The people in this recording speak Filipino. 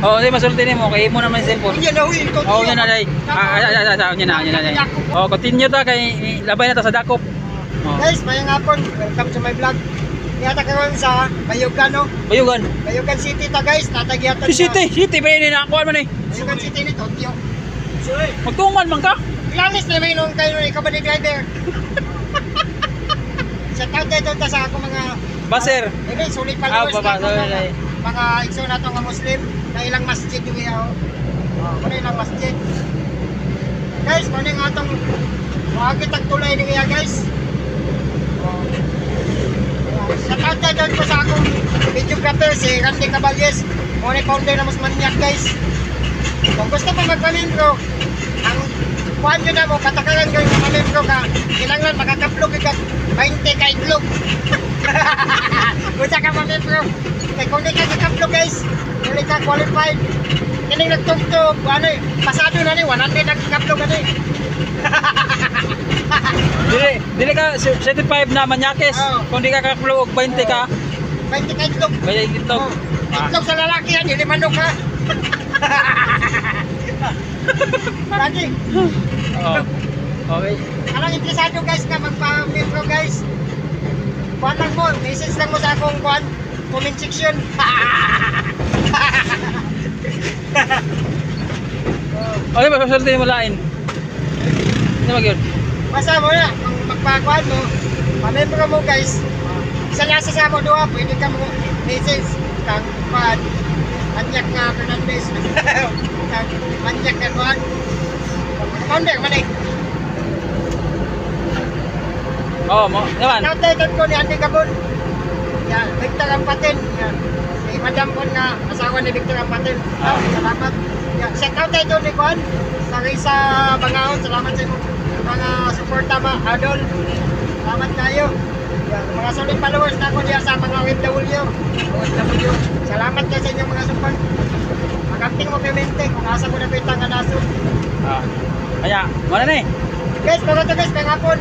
Oh, di masulti nimo kay imo naman sa cellphone. Yan na huy. Oh, yun na day. Yun na day. Oh, continue ta kay labay na ta sa dakop. Oh. Guys, mayang hapon. Welcome to my vlog. Yata karon sa Bayugan, no? Bayugan. Bayugan City ta guys. Natagyatan Si City ba yun na kuan man eh. Bayugan City ni Tokyo. Magtungan man ka. Langis na may nung kayo ikaw ba ni driver? Sa tawag ito sa ako mga Baser. Hindi, sulit pa sorry. mga igsoon nato nga Muslim na ilang masjid yung iyaw. Ano ilang masjid? Guys, ano yung atong makakit ang tulay ni iya guys. Sa tawag doon ko sa akong videographer si Randy Caballes. Muna yung founder na mas manyak guys. Kung gusto pa magpamembro, ang kuhan nyo na mo, katakalan ko yung mamembro ka, kailangan makakaplog ka 20 ka itlog. Gusto ka mamembro. Kaya kung di ka kakaplog guys, kung di ka qualified, kining nagtugtog, ano eh, pasado na ni, 100 ang kakaplog ano eh. Dili ka 75 na manyakis. Kung di ka kaplog 20 ka. 20 ka itlog. Kaya itlog. Itlog sa lalaki yan, hindi manok ha. Lagi. Oh. Okay. Alang interesado guys nga magpa-membro guys. Kuhan lang mo, message lang mo sa akong kuhan, comment section. Okay, pasulti mo lain. Ano magyud? Basta mo na, kung magpakuhan mo, pa-membro mo guys. Isa lang sa mo doha, pwede ka mo message kang kuhan. Manyak nga Fernandez. Kang manyak nga kuhan. Founder, manik. Oh, mo. Naman. Nautated ko ni Andy Gabon. Yan, Victor Ampatin. Yan. Si Madam Bon nga, asawa ni Victor Ampatin. Salamat. Yan, shout out tayo ni Juan. Sa Risa Bangaon, salamat sa mga suporta ma, Adol. Salamat kayo. Yan, mga solid followers na ako diya sa mga OFW. Salamat kayo sa inyong mga support. Maganting mo pimente kung asa mo na pitang nga naso. Kaya, mana ni? Guys, bago to guys, may hapon.